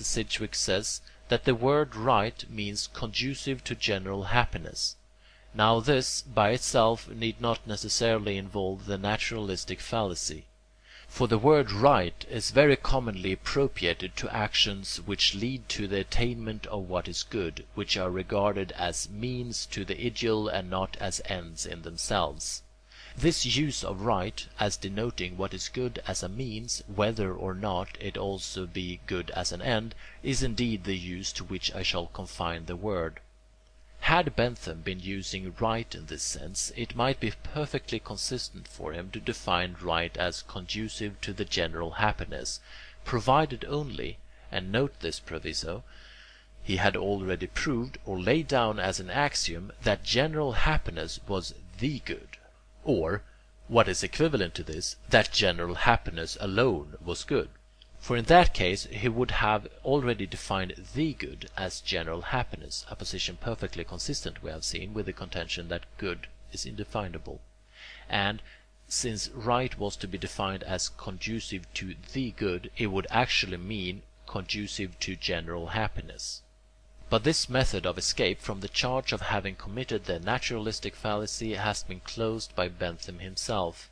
Sidgwick says that the word right means conducive to general happiness. Now this, by itself, need not necessarily involve the naturalistic fallacy. For the word right is very commonly appropriated to actions which lead to the attainment of what is good, which are regarded as means to the ideal and not as ends in themselves. This use of right, as denoting what is good as a means, whether or not it also be good as an end, is indeed the use to which I shall confine the word. Had Bentham been using right in this sense, it might be perfectly consistent for him to define right as conducive to the general happiness, provided only, and note this proviso, he had already proved or laid down as an axiom that general happiness was the good, or, what is equivalent to this, that general happiness alone was good. For in that case he would have already defined the good as general happiness, a position perfectly consistent, we have seen, with the contention that good is indefinable. And since right was to be defined as conducive to the good, it would actually mean conducive to general happiness. But this method of escape from the charge of having committed the naturalistic fallacy has been closed by Bentham himself.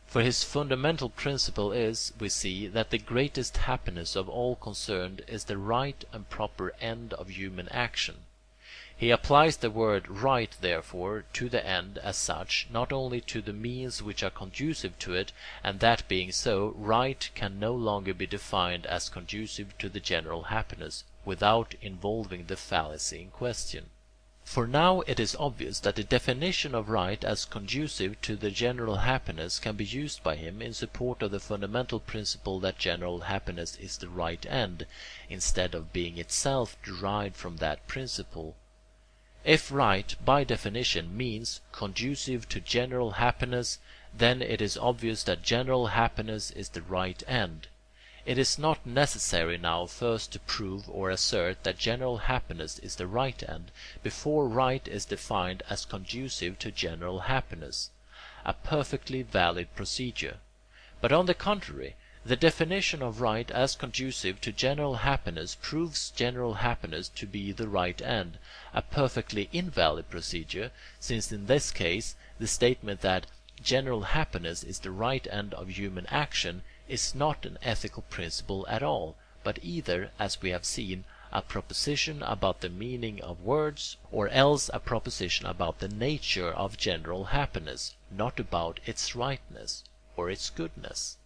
For his fundamental principle is, we see, that the greatest happiness of all concerned is the right and proper end of human action. He applies the word right, therefore, to the end as such, not only to the means which are conducive to it, and that being so, right can no longer be defined as conducive to the general happiness, without involving the fallacy in question. For now it is obvious that the definition of right as conducive to the general happiness can be used by him in support of the fundamental principle that general happiness is the right end, instead of being itself derived from that principle. If right, by definition, means conducive to general happiness, then it is obvious that general happiness is the right end. It is not necessary now first to prove or assert that general happiness is the right end, before right is defined as conducive to general happiness, a perfectly valid procedure. But on the contrary, the definition of right as conducive to general happiness proves general happiness to be the right end, a perfectly invalid procedure, since in this case the statement that general happiness is the right end of human action is not an ethical principle at all, but either, as we have seen, a proposition about the meaning of words, or else a proposition about the nature of general happiness, not about its rightness or its goodness.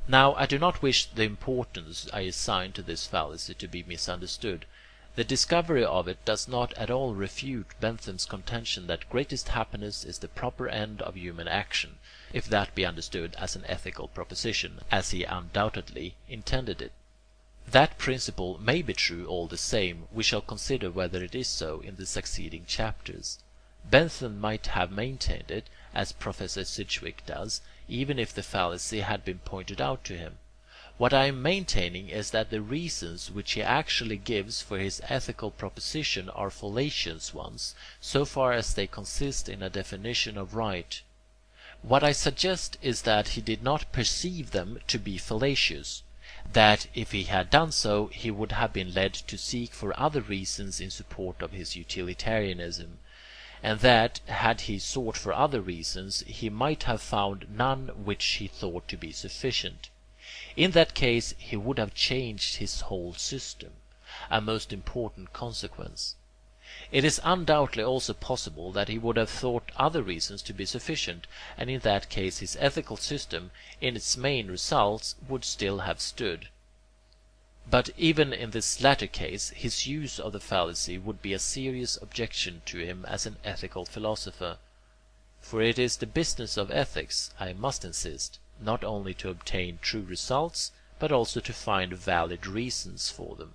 Now I do not wish the importance I assign to this fallacy to be misunderstood. The discovery of it does not at all refute Bentham's contention that greatest happiness is the proper end of human action, if that be understood as an ethical proposition, as he undoubtedly intended it. That principle may be true all the same. We shall consider whether it is so in the succeeding chapters. Bentham might have maintained it, as Professor Sidgwick does, even if the fallacy had been pointed out to him. What I am maintaining is that the reasons which he actually gives for his ethical proposition are fallacious ones, so far as they consist in a definition of right. What I suggest is that he did not perceive them to be fallacious, that if he had done so he would have been led to seek for other reasons in support of his utilitarianism, and that, had he sought for other reasons, he might have found none which he thought to be sufficient. In that case he would have changed his whole system, a most important consequence. It is undoubtedly also possible that he would have thought other reasons to be sufficient, and in that case his ethical system, in its main results, would still have stood. But even in this latter case his use of the fallacy would be a serious objection to him as an ethical philosopher. For it is the business of ethics, I must insist, not only to obtain true results, but also to find valid reasons for them.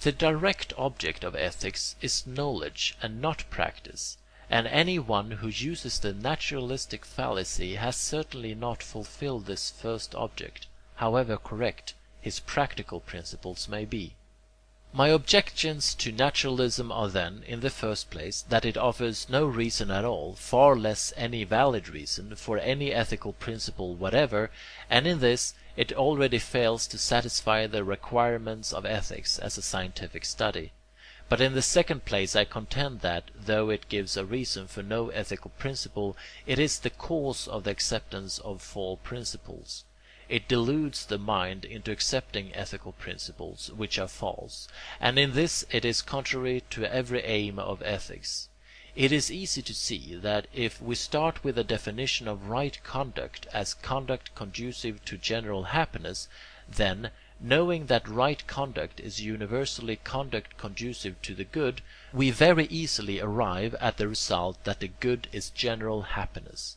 The direct object of ethics is knowledge and not practice, and any one who uses the naturalistic fallacy has certainly not fulfilled this first object, however correct his practical principles may be. My objections to naturalism are then, in the first place, that it offers no reason at all, far less any valid reason, for any ethical principle whatever, and in this it already fails to satisfy the requirements of ethics as a scientific study. But in the second place I contend that, though it gives a reason for no ethical principle, it is the cause of the acceptance of false principles. It deludes the mind into accepting ethical principles which are false, and in this it is contrary to every aim of ethics. It is easy to see that if we start with a definition of right conduct as conduct conducive to general happiness, then, knowing that right conduct is universally conduct conducive to the good, we very easily arrive at the result that the good is general happiness.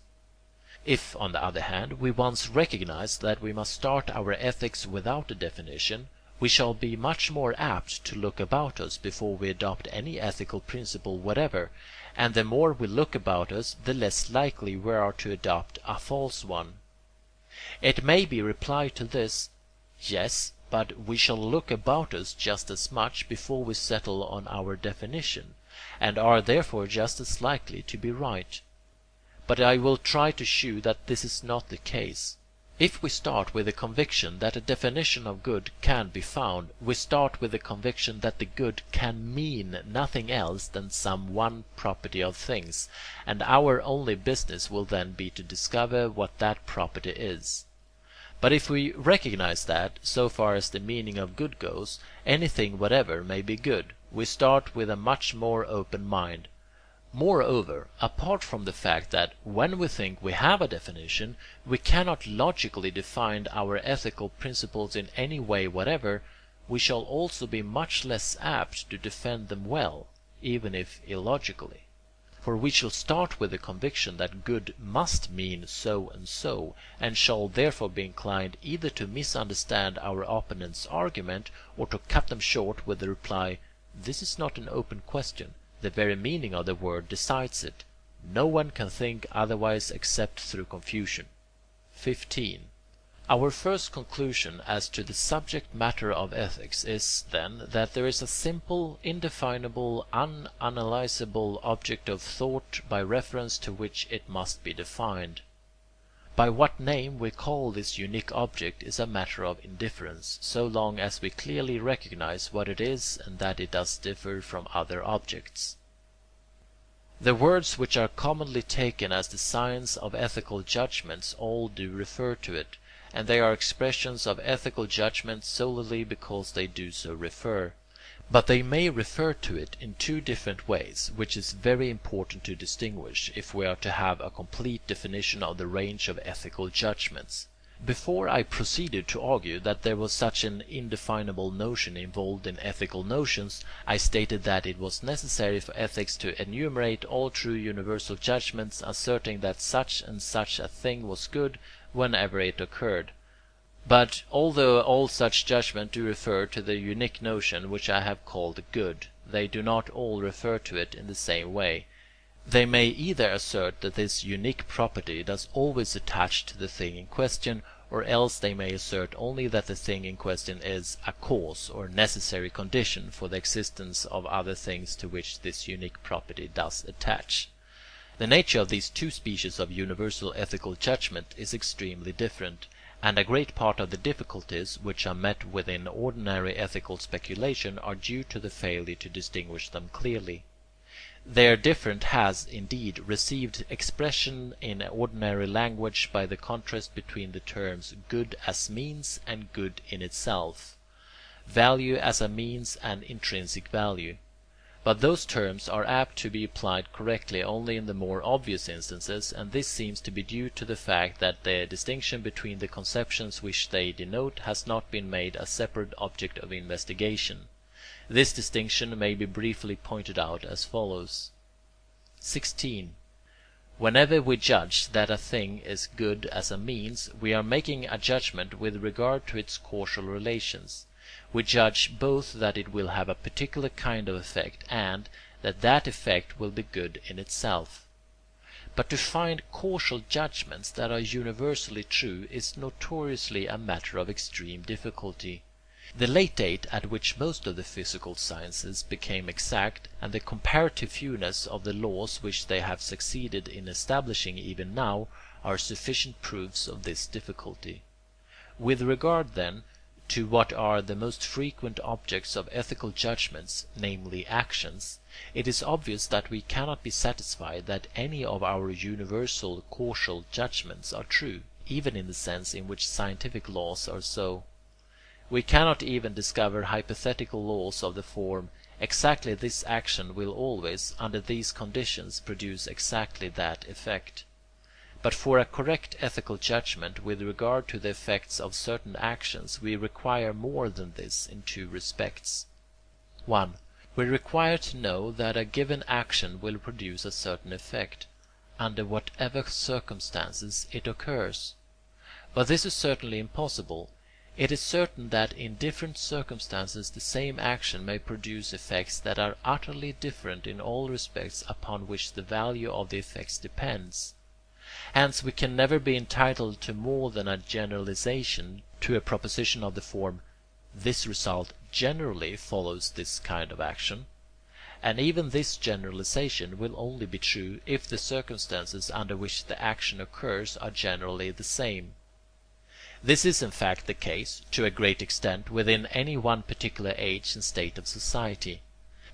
If, on the other hand, we once recognize that we must start our ethics without a definition, we shall be much more apt to look about us before we adopt any ethical principle whatever, and the more we look about us, the less likely we are to adopt a false one. It may be replied to this, yes, but we shall look about us just as much before we settle on our definition, and are therefore just as likely to be right. But I will try to shew that this is not the case. If we start with the conviction that a definition of good can be found, we start with the conviction that the good can mean nothing else than some one property of things, and our only business will then be to discover what that property is. But if we recognize that, so far as the meaning of good goes, anything whatever may be good, we start with a much more open mind. Moreover, apart from the fact that, when we think we have a definition, we cannot logically define our ethical principles in any way whatever, we shall also be much less apt to defend them well, even if illogically. For we shall start with the conviction that good must mean so, and shall therefore be inclined either to misunderstand our opponent's argument, or to cut them short with the reply, "This is not an open question. The very meaning of the word decides it. No one can think otherwise except through confusion." 15. Our first conclusion as to the subject matter of ethics is, then, that there is a simple, indefinable, unanalyzable object of thought by reference to which it must be defined. By what name we call this unique object is a matter of indifference, so long as we clearly recognize what it is and that it does differ from other objects. The words which are commonly taken as the signs of ethical judgments all do refer to it, and they are expressions of ethical judgment solely because they do so refer. But they may refer to it in two different ways, which is very important to distinguish if we are to have a complete definition of the range of ethical judgments. Before I proceeded to argue that there was such an indefinable notion involved in ethical notions, I stated that it was necessary for ethics to enumerate all true universal judgments, asserting that such and such a thing was good whenever it occurred. But although all such judgments do refer to the unique notion which I have called good, they do not all refer to it in the same way. They may either assert that this unique property does always attach to the thing in question, or else they may assert only that the thing in question is a cause or necessary condition for the existence of other things to which this unique property does attach. The nature of these two species of universal ethical judgment is extremely different, and a great part of the difficulties which are met with in ordinary ethical speculation are due to the failure to distinguish them clearly. Their difference has, indeed, received expression in ordinary language by the contrast between the terms good as means and good in itself, value as a means and intrinsic value. But those terms are apt to be applied correctly only in the more obvious instances, and this seems to be due to the fact that the distinction between the conceptions which they denote has not been made a separate object of investigation. This distinction may be briefly pointed out as follows. 16. Whenever we judge that a thing is good as a means, we are making a judgment with regard to its causal relations. We judge both that it will have a particular kind of effect, and that that effect will be good in itself. But to find causal judgments that are universally true is notoriously a matter of extreme difficulty. The late date at which most of the physical sciences became exact, and the comparative fewness of the laws which they have succeeded in establishing even now, are sufficient proofs of this difficulty. With regard, then, to what are the most frequent objects of ethical judgments, namely actions, it is obvious that we cannot be satisfied that any of our universal causal judgments are true, even in the sense in which scientific laws are so. We cannot even discover hypothetical laws of the form, exactly this action will always, under these conditions, produce exactly that effect. But for a correct ethical judgment with regard to the effects of certain actions we require more than this in two respects. 1. We require to know that a given action will produce a certain effect, under whatever circumstances it occurs. But this is certainly impossible. It is certain that in different circumstances the same action may produce effects that are utterly different in all respects upon which the value of the effects depends. Hence we can never be entitled to more than a generalization to a proposition of the form, "This result generally follows this kind of action," and even this generalization will only be true if the circumstances under which the action occurs are generally the same. This is in fact the case, to a great extent, within any one particular age and state of society.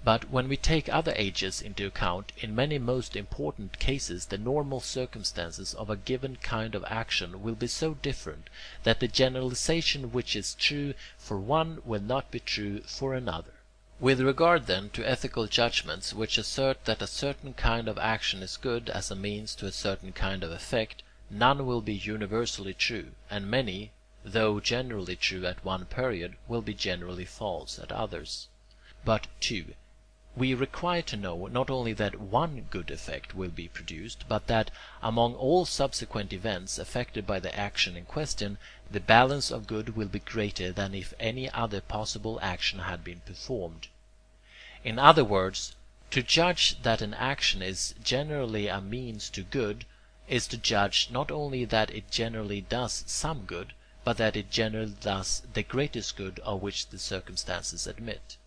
But when we take other ages into account, in many most important cases the normal circumstances of a given kind of action will be so different that the generalization which is true for one will not be true for another. With regard then to ethical judgments which assert that a certain kind of action is good as a means to a certain kind of effect, none will be universally true, and many, though generally true at one period, will be generally false at others. But 2. We require to know not only that one good effect will be produced, but that, among all subsequent events affected by the action in question, the balance of good will be greater than if any other possible action had been performed. In other words, to judge that an action is generally a means to good is to judge not only that it generally does some good, but that it generally does the greatest good of which the circumstances admit.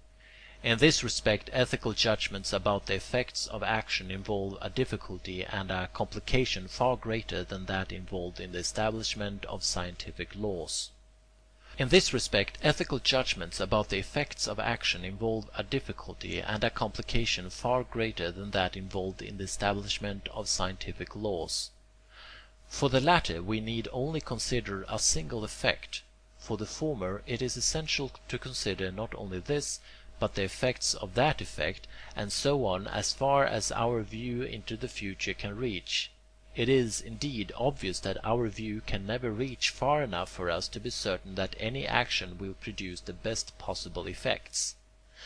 In this respect ethical judgments about the effects of action involve a difficulty and a complication far greater than that involved in the establishment of scientific laws. In this respect ethical judgments about the effects of action involve a difficulty and a complication far greater than that involved in the establishment of scientific laws. For the latter we need only consider a single effect. For the former it is essential to consider not only this, but the effects of that effect, and so on as far as our view into the future can reach. It is, indeed, obvious that our view can never reach far enough for us to be certain that any action will produce the best possible effects.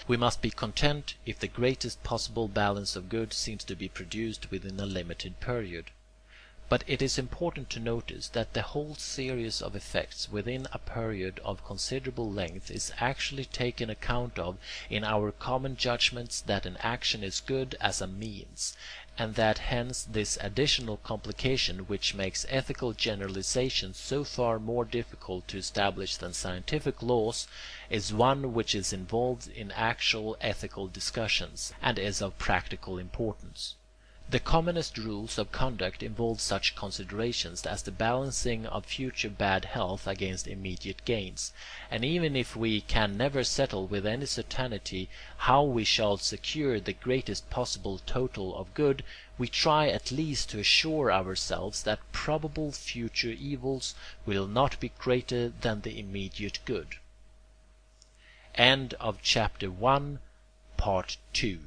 We must be content if the greatest possible balance of good seems to be produced within a limited period. But it is important to notice that the whole series of effects within a period of considerable length is actually taken account of in our common judgments that an action is good as a means, and that hence this additional complication which makes ethical generalizations so far more difficult to establish than scientific laws is one which is involved in actual ethical discussions, and is of practical importance. The commonest rules of conduct involve such considerations as the balancing of future bad health against immediate gains, and even if we can never settle with any certainty how we shall secure the greatest possible total of good, we try at least to assure ourselves that probable future evils will not be greater than the immediate good. End of chapter 1, part 2.